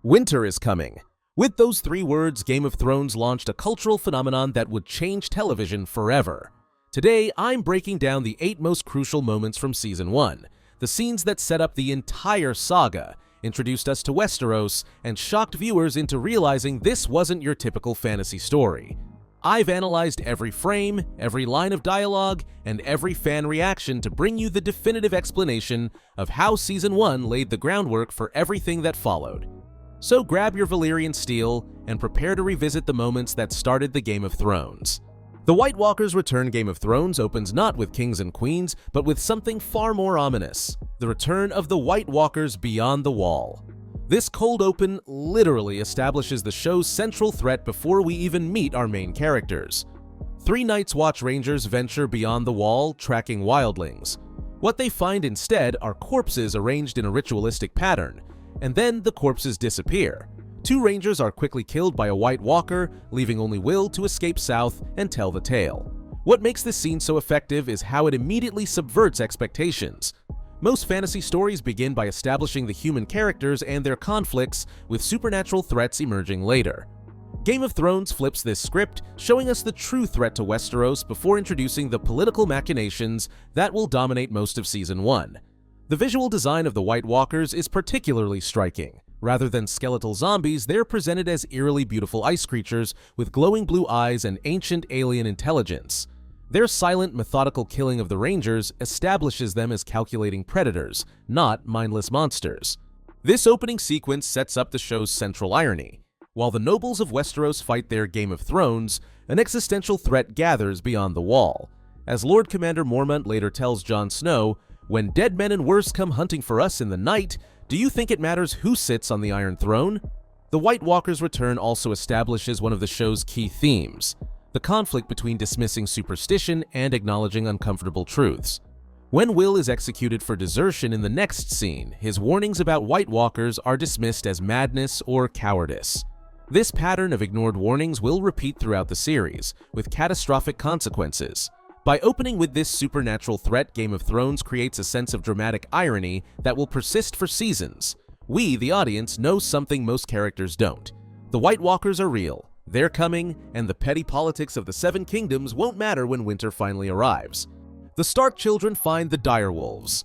Winter is coming. With those 3 words, Game of Thrones launched a cultural phenomenon that would change television forever. Today, I'm breaking down the 8 most crucial moments from Season 1, the scenes that set up the entire saga, introduced us to Westeros, and shocked viewers into realizing this wasn't your typical fantasy story. I've analyzed every frame, every line of dialogue, and every fan reaction to bring you the definitive explanation of how Season 1 laid the groundwork for everything that followed. So grab your Valyrian steel and prepare to revisit the moments that started the Game of Thrones. The White Walkers' return Game of Thrones opens not with kings and queens, but with something far more ominous: the return of the White Walkers beyond the Wall. This cold open literally establishes the show's central threat before we even meet our main characters. 3 Night's Watch Rangers venture beyond the Wall, tracking wildlings. What they find instead are corpses arranged in a ritualistic pattern, and then the corpses disappear. 2 rangers are quickly killed by a White Walker, leaving only Will to escape south and tell the tale. What makes this scene so effective is how it immediately subverts expectations. Most fantasy stories begin by establishing the human characters and their conflicts, with supernatural threats emerging later. Game of Thrones flips this script, showing us the true threat to Westeros before introducing the political machinations that will dominate most of Season 1. The visual design of the White Walkers is particularly striking. Rather than skeletal zombies, they're presented as eerily beautiful ice creatures with glowing blue eyes and ancient alien intelligence. Their silent, methodical killing of the Rangers establishes them as calculating predators, not mindless monsters. This opening sequence sets up the show's central irony. While the nobles of Westeros fight their Game of Thrones, an existential threat gathers beyond the Wall. As Lord Commander Mormont later tells Jon Snow, "When dead men and worse come hunting for us in the night, do you think it matters who sits on the Iron Throne?" The White Walkers' return also establishes one of the show's key themes: the conflict between dismissing superstition and acknowledging uncomfortable truths. When Will is executed for desertion in the next scene, his warnings about White Walkers are dismissed as madness or cowardice. This pattern of ignored warnings will repeat throughout the series, with catastrophic consequences. By opening with this supernatural threat, Game of Thrones creates a sense of dramatic irony that will persist for seasons. We, the audience, know something most characters don't. The White Walkers are real, they're coming, and the petty politics of the 7 Kingdoms won't matter when winter finally arrives. The Stark children find the Direwolves.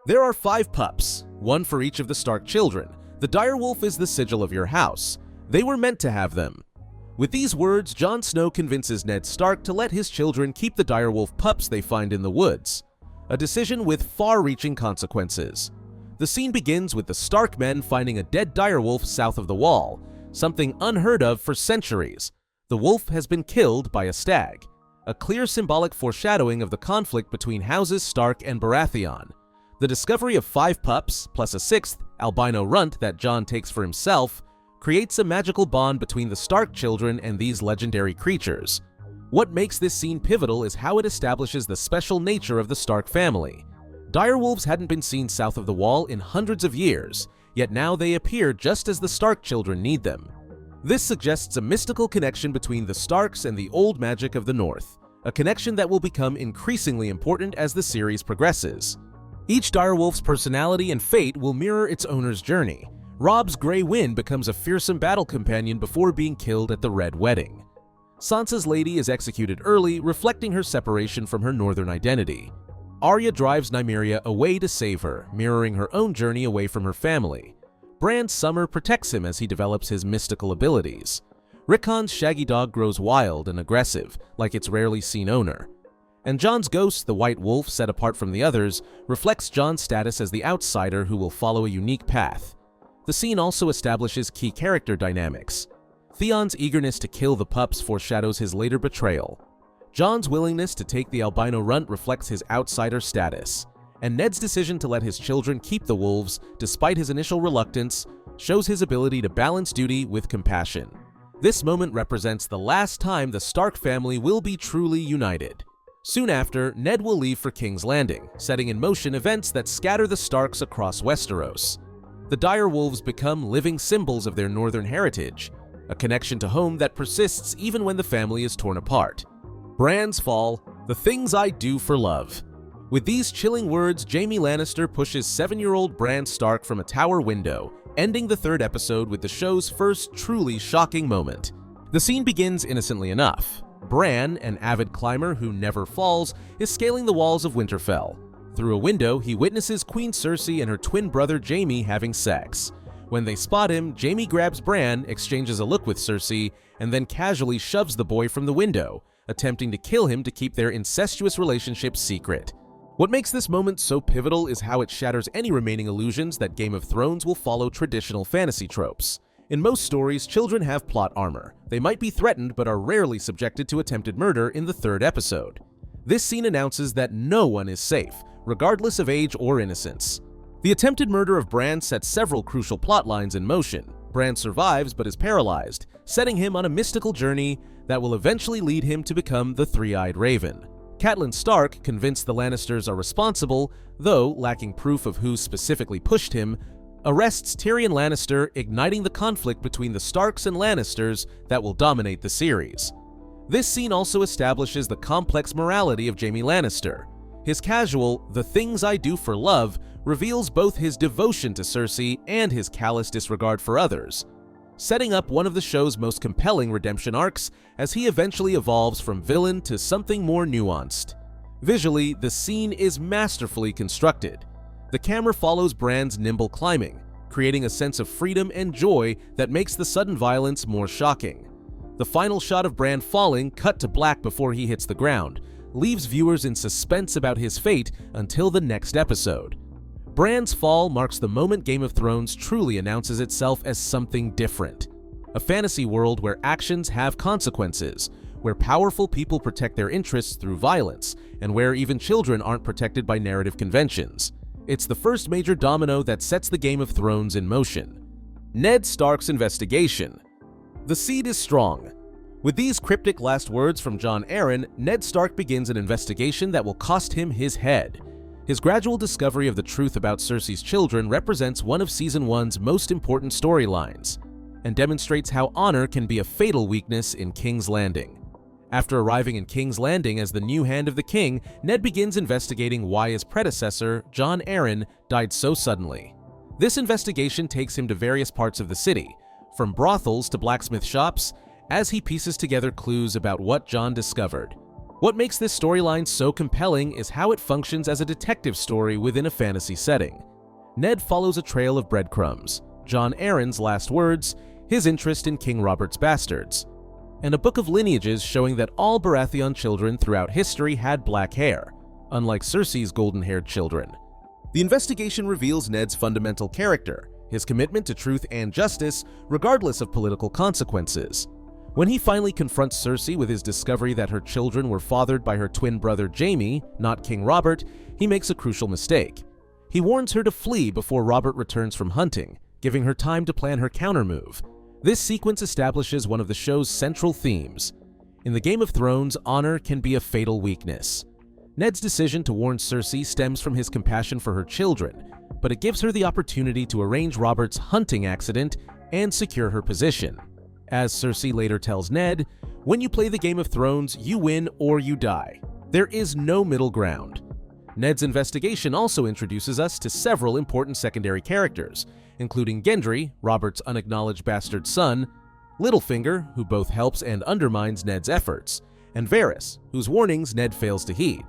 There are 5 pups, 1 for each of the Stark children. The Direwolf is the sigil of your house. They were meant to have them. With these words, Jon Snow convinces Ned Stark to let his children keep the direwolf pups they find in the woods, a decision with far-reaching consequences. The scene begins with the Stark men finding a dead direwolf south of the Wall, something unheard of for centuries. The wolf has been killed by a stag, a clear symbolic foreshadowing of the conflict between houses Stark and Baratheon. The discovery of 5 pups, plus a 6th, albino runt that Jon takes for himself, creates a magical bond between the Stark children and these legendary creatures. What makes this scene pivotal is how it establishes the special nature of the Stark family. Direwolves hadn't been seen south of the Wall in hundreds of years, yet now they appear just as the Stark children need them. This suggests a mystical connection between the Starks and the old magic of the North, a connection that will become increasingly important as the series progresses. Each direwolf's personality and fate will mirror its owner's journey. Robb's Grey Wind becomes a fearsome battle companion before being killed at the Red Wedding. Sansa's lady is executed early, reflecting her separation from her northern identity. Arya drives Nymeria away to save her, mirroring her own journey away from her family. Bran's summer protects him as he develops his mystical abilities. Rickon's shaggy dog grows wild and aggressive, like its rarely seen owner. And Jon's ghost, the White Wolf set apart from the others, reflects Jon's status as the outsider who will follow a unique path. The scene also establishes key character dynamics. Theon's eagerness to kill the pups foreshadows his later betrayal. Jon's willingness to take the albino runt reflects his outsider status. And Ned's decision to let his children keep the wolves, despite his initial reluctance, shows his ability to balance duty with compassion. This moment represents the last time the Stark family will be truly united. Soon after, Ned will leave for King's Landing, setting in motion events that scatter the Starks across Westeros. The Direwolves become living symbols of their northern heritage, a connection to home that persists even when the family is torn apart. Bran's fall, the things I do for love. With these chilling words, Jaime Lannister pushes 7-year-old Bran Stark from a tower window, ending the 3rd episode with the show's first truly shocking moment. The scene begins innocently enough. Bran, an avid climber who never falls, is scaling the walls of Winterfell. Through a window, he witnesses Queen Cersei and her twin brother Jaime having sex. When they spot him, Jaime grabs Bran, exchanges a look with Cersei, and then casually shoves the boy from the window, attempting to kill him to keep their incestuous relationship secret. What makes this moment so pivotal is how it shatters any remaining illusions that Game of Thrones will follow traditional fantasy tropes. In most stories, children have plot armor. They might be threatened but are rarely subjected to attempted murder in the 3rd episode. This scene announces that no one is safe, regardless of age or innocence. The attempted murder of Bran sets several crucial plot lines in motion. Bran survives but is paralyzed, setting him on a mystical journey that will eventually lead him to become the Three-Eyed Raven. Catelyn Stark, convinced the Lannisters are responsible, though lacking proof of who specifically pushed him, arrests Tyrion Lannister, igniting the conflict between the Starks and Lannisters that will dominate the series. This scene also establishes the complex morality of Jaime Lannister. His casual, "the things I do for love," reveals both his devotion to Cersei and his callous disregard for others, setting up one of the show's most compelling redemption arcs as he eventually evolves from villain to something more nuanced. Visually, the scene is masterfully constructed. The camera follows Bran's nimble climbing, creating a sense of freedom and joy that makes the sudden violence more shocking. The final shot of Bran falling, cut to black before he hits the ground, leaves viewers in suspense about his fate until the next episode. Bran's fall marks the moment Game of Thrones truly announces itself as something different. A fantasy world where actions have consequences, where powerful people protect their interests through violence, and where even children aren't protected by narrative conventions. It's the first major domino that sets the Game of Thrones in motion. Ned Stark's investigation. The seed is strong. With these cryptic last words from Jon Arryn, Ned Stark begins an investigation that will cost him his head. His gradual discovery of the truth about Cersei's children represents one of Season 1's most important storylines, and demonstrates how honor can be a fatal weakness in King's Landing. After arriving in King's Landing as the new Hand of the King, Ned begins investigating why his predecessor, Jon Arryn, died so suddenly. This investigation takes him to various parts of the city, from brothels to blacksmith shops, as he pieces together clues about what Jon discovered. What makes this storyline so compelling is how it functions as a detective story within a fantasy setting. Ned follows a trail of breadcrumbs, Jon Arryn's last words, his interest in King Robert's bastards, and a book of lineages showing that all Baratheon children throughout history had black hair, unlike Cersei's golden-haired children. The investigation reveals Ned's fundamental character, his commitment to truth and justice, regardless of political consequences. When he finally confronts Cersei with his discovery that her children were fathered by her twin brother Jaime, not King Robert, he makes a crucial mistake. He warns her to flee before Robert returns from hunting, giving her time to plan her countermove. This sequence establishes one of the show's central themes. In the Game of Thrones, honor can be a fatal weakness. Ned's decision to warn Cersei stems from his compassion for her children, but it gives her the opportunity to arrange Robert's hunting accident and secure her position. As Cersei later tells Ned, "When you play the Game of Thrones, you win or you die. There is no middle ground." Ned's investigation also introduces us to several important secondary characters, including Gendry, Robert's unacknowledged bastard son, Littlefinger, who both helps and undermines Ned's efforts, and Varys, whose warnings Ned fails to heed.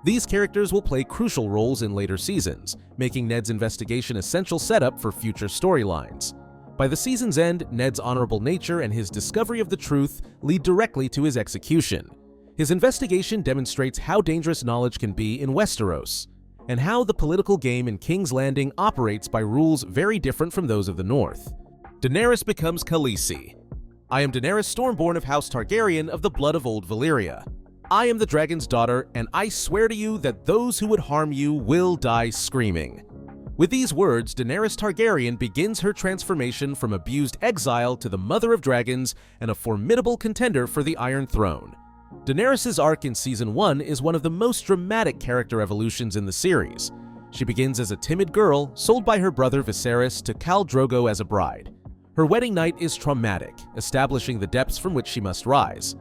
These characters will play crucial roles in later seasons, making Ned's investigation essential setup for future storylines. By the season's end, Ned's honorable nature and his discovery of the truth lead directly to his execution. His investigation demonstrates how dangerous knowledge can be in Westeros, and how the political game in King's Landing operates by rules very different from those of the North. Daenerys becomes Khaleesi. I am Daenerys Stormborn of House Targaryen of the blood of old Valyria. I am the dragon's daughter, and I swear to you that those who would harm you will die screaming. With these words, Daenerys Targaryen begins her transformation from abused exile to the mother of dragons and a formidable contender for the Iron Throne. Daenerys' arc in Season 1 is one of the most dramatic character evolutions in the series. She begins as a timid girl, sold by her brother Viserys to Khal Drogo as a bride. Her wedding night is traumatic, establishing the depths from which she must rise.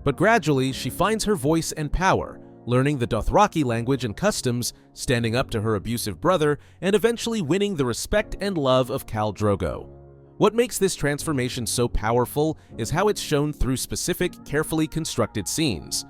But gradually, she finds her voice and power, learning the Dothraki language and customs, standing up to her abusive brother, and eventually winning the respect and love of Khal Drogo. What makes this transformation so powerful is how it's shown through specific, carefully constructed scenes.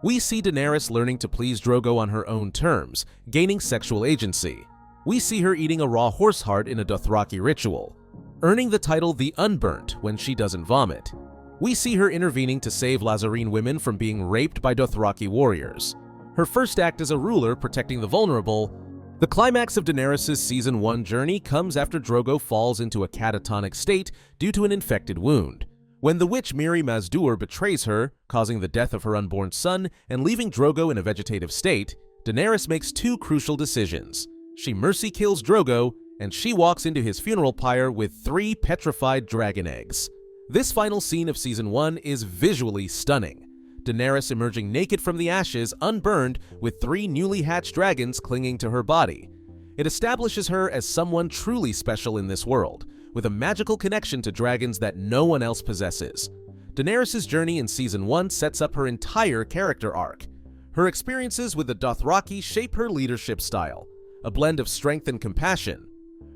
We see Daenerys learning to please Drogo on her own terms, gaining sexual agency. We see her eating a raw horse heart in a Dothraki ritual, earning the title the Unburnt when she doesn't vomit. We see her intervening to save Lázarine women from being raped by Dothraki warriors. Her first act as a ruler protecting the vulnerable. The climax of Daenerys' Season 1 journey comes after Drogo falls into a catatonic state due to an infected wound. When the witch Mirri Maz Duur betrays her, causing the death of her unborn son and leaving Drogo in a vegetative state, Daenerys makes two crucial decisions. She mercy kills Drogo, and she walks into his funeral pyre with 3 petrified dragon eggs. This final scene of Season 1 is visually stunning. Daenerys emerging naked from the ashes, unburned, with 3 newly hatched dragons clinging to her body. It establishes her as someone truly special in this world, with a magical connection to dragons that no one else possesses. Daenerys' journey in Season 1 sets up her entire character arc. Her experiences with the Dothraki shape her leadership style, a blend of strength and compassion.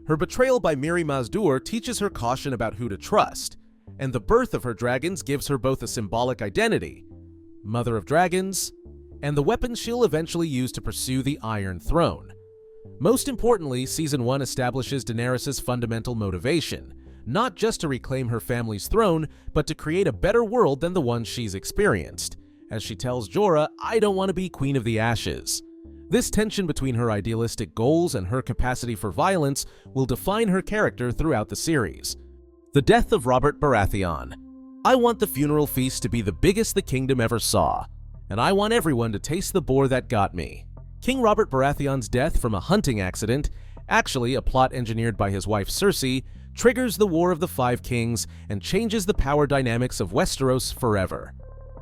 Her betrayal by Mirri Maz Duur teaches her caution about who to trust, and the birth of her dragons gives her both a symbolic identity, Mother of Dragons, and the weapons she'll eventually use to pursue the Iron Throne. Most importantly, Season 1 establishes Daenerys' fundamental motivation, not just to reclaim her family's throne, but to create a better world than the one she's experienced. As she tells Jorah, "I don't want to be Queen of the Ashes." This tension between her idealistic goals and her capacity for violence will define her character throughout the series. The Death of Robert Baratheon. I want the funeral feast to be the biggest the kingdom ever saw, and I want everyone to taste the boar that got me. King Robert Baratheon's death from a hunting accident, actually a plot engineered by his wife Cersei, triggers the War of the Five Kings and changes the power dynamics of Westeros forever.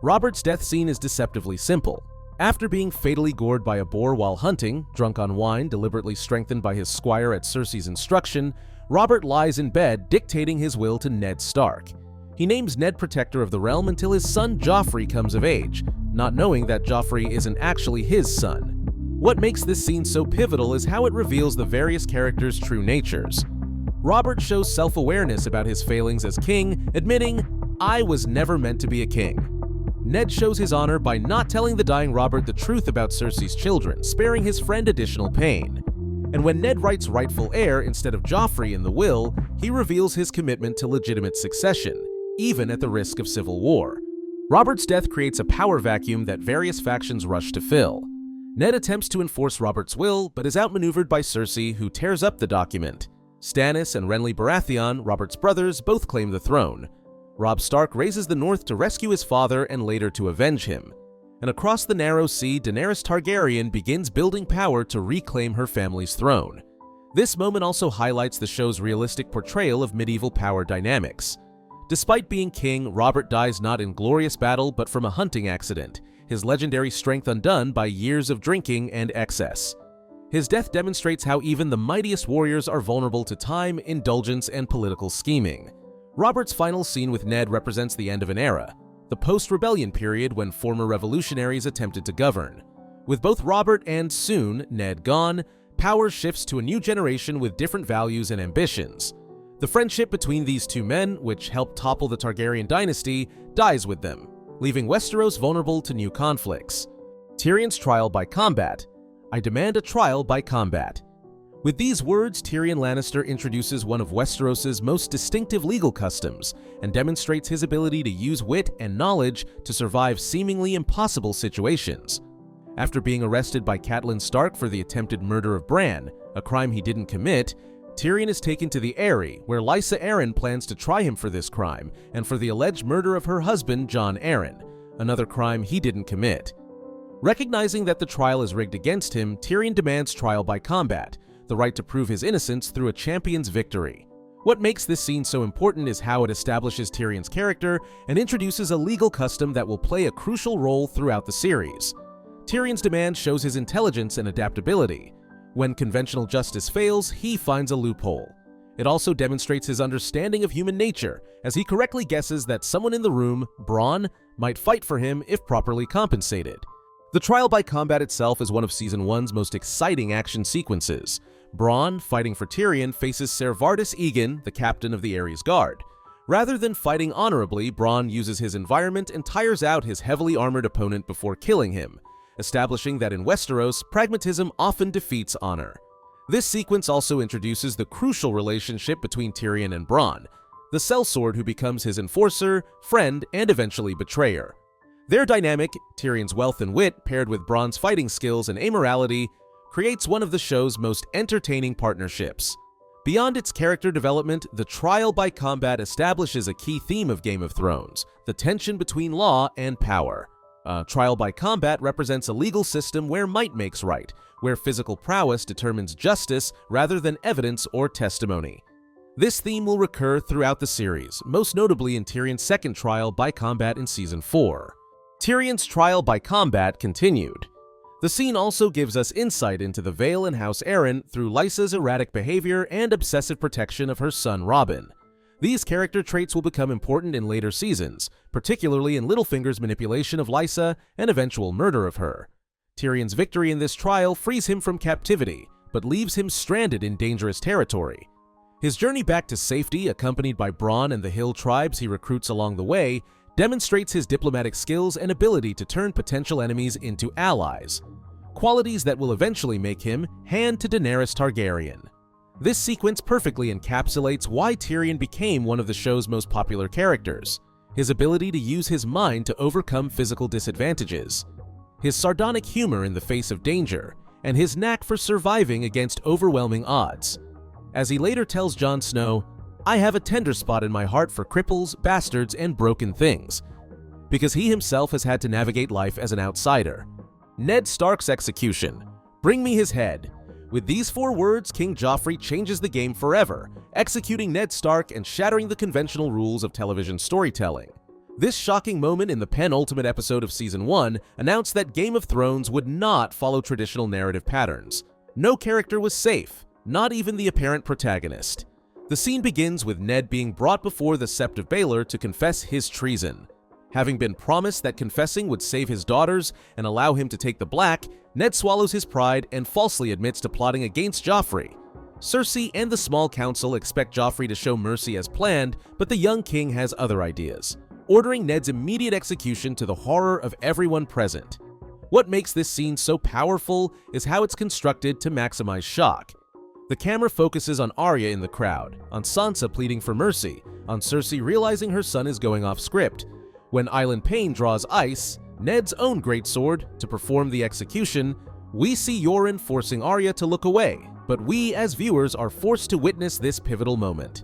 Robert's death scene is deceptively simple. After being fatally gored by a boar while hunting, drunk on wine deliberately strengthened by his squire at Cersei's instruction, Robert lies in bed dictating his will to Ned Stark. He names Ned Protector of the Realm until his son Joffrey comes of age, not knowing that Joffrey isn't actually his son. What makes this scene so pivotal is how it reveals the various characters' true natures. Robert shows self-awareness about his failings as king, admitting, "I was never meant to be a king." Ned shows his honor by not telling the dying Robert the truth about Cersei's children, sparing his friend additional pain. And when Ned writes rightful heir instead of Joffrey in the will, he reveals his commitment to legitimate succession, even at the risk of civil war. Robert's death creates a power vacuum that various factions rush to fill. Ned attempts to enforce Robert's will, but is outmaneuvered by Cersei, who tears up the document. Stannis and Renly Baratheon, Robert's brothers, both claim the throne. Robb Stark raises the North to rescue his father and later to avenge him. And across the Narrow Sea, Daenerys Targaryen begins building power to reclaim her family's throne. This moment also highlights the show's realistic portrayal of medieval power dynamics. Despite being king, Robert dies not in glorious battle but from a hunting accident, his legendary strength undone by years of drinking and excess. His death demonstrates how even the mightiest warriors are vulnerable to time, indulgence, and political scheming. Robert's final scene with Ned represents the end of an era, the post-rebellion period when former revolutionaries attempted to govern. With both Robert and, soon, Ned gone, power shifts to a new generation with different values and ambitions. The friendship between these two men, which helped topple the Targaryen dynasty, dies with them, leaving Westeros vulnerable to new conflicts. Tyrion's trial by combat. I demand a trial by combat. With these words, Tyrion Lannister introduces one of Westeros' most distinctive legal customs and demonstrates his ability to use wit and knowledge to survive seemingly impossible situations. After being arrested by Catelyn Stark for the attempted murder of Bran, a crime he didn't commit, Tyrion is taken to the Eyrie, where Lysa Arryn plans to try him for this crime and for the alleged murder of her husband, Jon Arryn, another crime he didn't commit. Recognizing that the trial is rigged against him, Tyrion demands trial by combat, the right to prove his innocence through a champion's victory. What makes this scene so important is how it establishes Tyrion's character and introduces a legal custom that will play a crucial role throughout the series. Tyrion's demand shows his intelligence and adaptability. When conventional justice fails, he finds a loophole. It also demonstrates his understanding of human nature, as he correctly guesses that someone in the room, Bronn, might fight for him if properly compensated. The trial by combat itself is one of Season 1's most exciting action sequences. Bran, fighting for Tyrion, faces Ser Vardis Egan, the captain of the Ares Guard. Rather than fighting honorably, Bran uses his environment and tires out his heavily armored opponent before killing him, establishing that in Westeros, pragmatism often defeats honor. This sequence also introduces the crucial relationship between Tyrion and Bran, the sellsword who becomes his enforcer, friend, and eventually betrayer. Their dynamic, Tyrion's wealth and wit paired with Bran's fighting skills and amorality, creates one of the show's most entertaining partnerships. Beyond its character development, the trial by combat establishes a key theme of Game of Thrones, the tension between law and power. Trial by combat represents a legal system where might makes right, where physical prowess determines justice rather than evidence or testimony. This theme will recur throughout the series, most notably in Tyrion's second trial by combat in Season 4. Tyrion's trial by combat continued. The scene also gives us insight into the Vale and House Arryn through Lysa's erratic behavior and obsessive protection of her son Robin. These character traits will become important in later seasons, particularly in Littlefinger's manipulation of Lysa and eventual murder of her. Tyrion's victory in this trial frees him from captivity, but leaves him stranded in dangerous territory. His journey back to safety, accompanied by Bran and the Hill tribes he recruits along the way, demonstrates his diplomatic skills and ability to turn potential enemies into allies, qualities that will eventually make him hand to Daenerys Targaryen. This sequence perfectly encapsulates why Tyrion became one of the show's most popular characters: his ability to use his mind to overcome physical disadvantages, his sardonic humor in the face of danger, and his knack for surviving against overwhelming odds. As he later tells Jon Snow, "I have a tender spot in my heart for cripples, bastards, and broken things," because he himself has had to navigate life as an outsider. Ned Stark's execution. Bring me his head. With these 4 words, King Joffrey changes the game forever, executing Ned Stark and shattering the conventional rules of television storytelling. This shocking moment in the penultimate episode of Season 1 announced that Game of Thrones would not follow traditional narrative patterns. No character was safe, not even the apparent protagonist. The scene begins with Ned being brought before the Sept of Baelor to confess his treason. Having been promised that confessing would save his daughters and allow him to take the Black, Ned swallows his pride and falsely admits to plotting against Joffrey. Cersei and the small council expect Joffrey to show mercy as planned, but the young king has other ideas, ordering Ned's immediate execution to the horror of everyone present. What makes this scene so powerful is how it's constructed to maximize shock. The camera focuses on Arya in the crowd, on Sansa pleading for mercy, on Cersei realizing her son is going off script. When Island Payne draws ice, Ned's own greatsword, to perform the execution, we see Yoren forcing Arya to look away, but we as viewers are forced to witness this pivotal moment.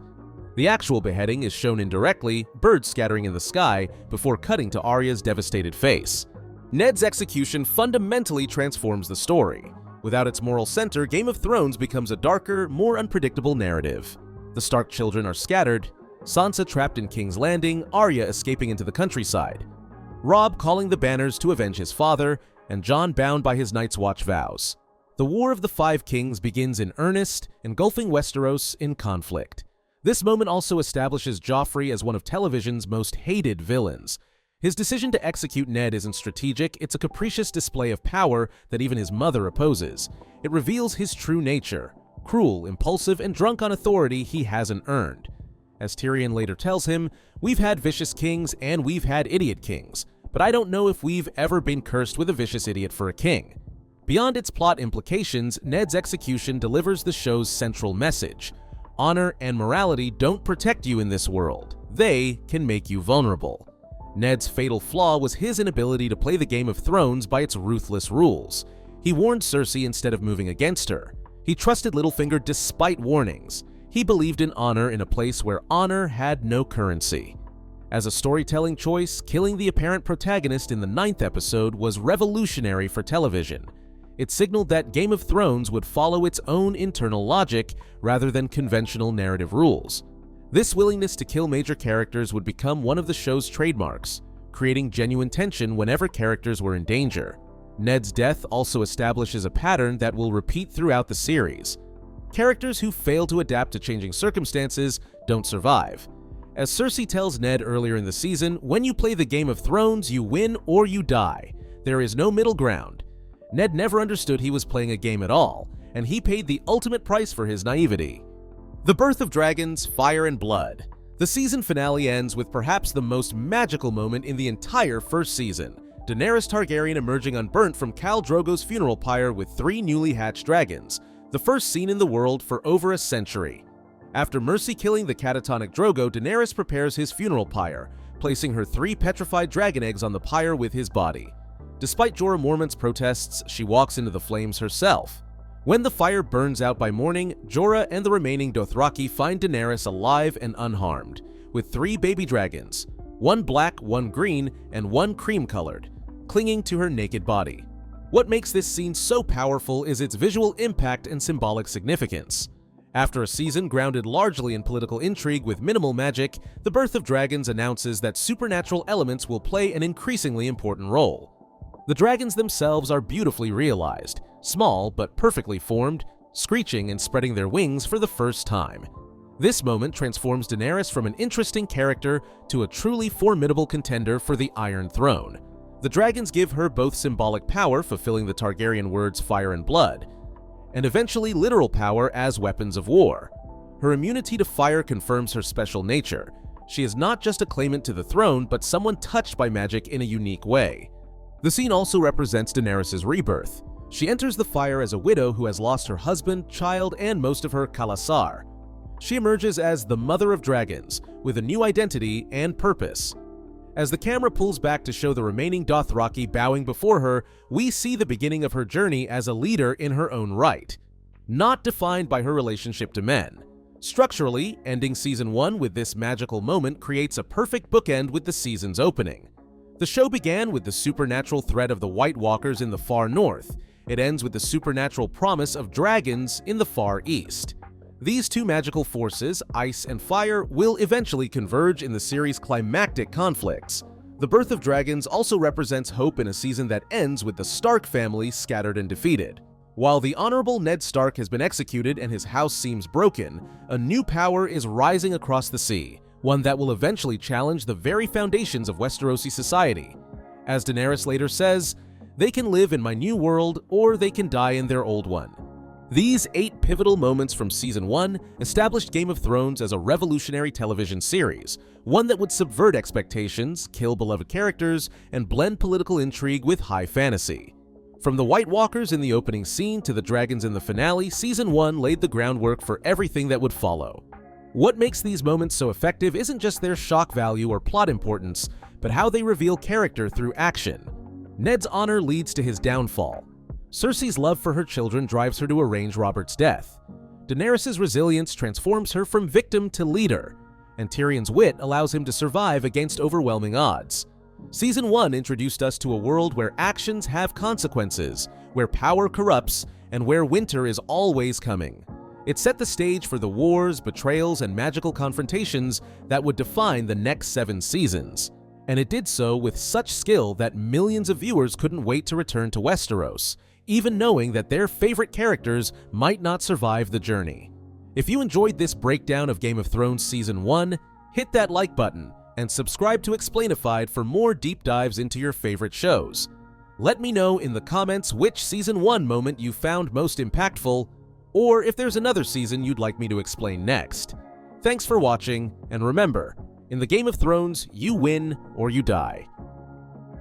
The actual beheading is shown indirectly, birds scattering in the sky, before cutting to Arya's devastated face. Ned's execution fundamentally transforms the story. Without its moral center, Game of Thrones becomes a darker, more unpredictable narrative. The Stark children are scattered, Sansa trapped in King's Landing, Arya escaping into the countryside, Robb calling the banners to avenge his father, and Jon bound by his Night's Watch vows. The War of the Five Kings begins in earnest, engulfing Westeros in conflict. This moment also establishes Joffrey as one of television's most hated villains. His decision to execute Ned isn't strategic, it's a capricious display of power that even his mother opposes. It reveals his true nature: cruel, impulsive, and drunk on authority he hasn't earned. As Tyrion later tells him, "We've had vicious kings and we've had idiot kings, but I don't know if we've ever been cursed with a vicious idiot for a king." Beyond its plot implications, Ned's execution delivers the show's central message: honor and morality don't protect you in this world, they can make you vulnerable. Ned's fatal flaw was his inability to play the Game of Thrones by its ruthless rules. He warned Cersei instead of moving against her. He trusted Littlefinger despite warnings. He believed in honor in a place where honor had no currency. As a storytelling choice, killing the apparent protagonist in the 9th episode was revolutionary for television. It signaled that Game of Thrones would follow its own internal logic rather than conventional narrative rules. This willingness to kill major characters would become one of the show's trademarks, creating genuine tension whenever characters were in danger. Ned's death also establishes a pattern that will repeat throughout the series. Characters who fail to adapt to changing circumstances don't survive. As Cersei tells Ned earlier in the season, when you play the Game of Thrones, you win or you die. There is no middle ground. Ned never understood he was playing a game at all, and he paid the ultimate price for his naivety. The birth of dragons, fire and blood. The season finale ends with perhaps the most magical moment in the entire first season. Daenerys Targaryen emerging unburnt from Khal Drogo's funeral pyre with 3 newly hatched dragons, the first seen in the world for over a century. After mercy killing the catatonic Drogo, Daenerys prepares his funeral pyre, placing her 3 petrified dragon eggs on the pyre with his body. Despite Jorah Mormont's protests, she walks into the flames herself. When the fire burns out by morning, Jorah and the remaining Dothraki find Daenerys alive and unharmed, with 3 baby dragons, 1 black, 1 green, and 1 cream-colored, clinging to her naked body. What makes this scene so powerful is its visual impact and symbolic significance. After a season grounded largely in political intrigue with minimal magic, The Birth of Dragons announces that supernatural elements will play an increasingly important role. The dragons themselves are beautifully realized, small but perfectly formed, screeching and spreading their wings for the first time. This moment transforms Daenerys from an interesting character to a truly formidable contender for the Iron Throne. The dragons give her both symbolic power, fulfilling the Targaryen words fire and blood, and eventually literal power as weapons of war. Her immunity to fire confirms her special nature. She is not just a claimant to the throne, but someone touched by magic in a unique way. The scene also represents Daenerys' rebirth. She enters the fire as a widow who has lost her husband, child, and most of her khalasar. She emerges as the Mother of Dragons, with a new identity and purpose. As the camera pulls back to show the remaining Dothraki bowing before her, we see the beginning of her journey as a leader in her own right, not defined by her relationship to men. Structurally, ending Season 1 with this magical moment creates a perfect bookend with the season's opening. The show began with the supernatural threat of the White Walkers in the far north. It ends with the supernatural promise of dragons in the far east. These 2 magical forces, ice and fire, will eventually converge in the series' climactic conflicts. The Birth of Dragons also represents hope in a season that ends with the Stark family scattered and defeated. While the Honorable Ned Stark has been executed and his house seems broken, a new power is rising across the sea, one that will eventually challenge the very foundations of Westerosi society. As Daenerys later says, "They can live in my new world, or they can die in their old one." These 8 pivotal moments from Season 1 established Game of Thrones as a revolutionary television series, one that would subvert expectations, kill beloved characters, and blend political intrigue with high fantasy. From the White Walkers in the opening scene to the dragons in the finale, Season 1 laid the groundwork for everything that would follow. What makes these moments so effective isn't just their shock value or plot importance, but how they reveal character through action. Ned's honor leads to his downfall. Cersei's love for her children drives her to arrange Robert's death. Daenerys' resilience transforms her from victim to leader, and Tyrion's wit allows him to survive against overwhelming odds. Season 1 introduced us to a world where actions have consequences, where power corrupts, and where winter is always coming. It set the stage for the wars, betrayals, and magical confrontations that would define the next 7 seasons. And it did so with such skill that millions of viewers couldn't wait to return to Westeros, even knowing that their favorite characters might not survive the journey. If you enjoyed this breakdown of Game of Thrones Season 1, hit that like button and subscribe to Explainified for more deep dives into your favorite shows. Let me know in the comments which Season 1 moment you found most impactful, or if there's another season you'd like me to explain next. Thanks for watching, and remember, in the Game of Thrones, you win or you die.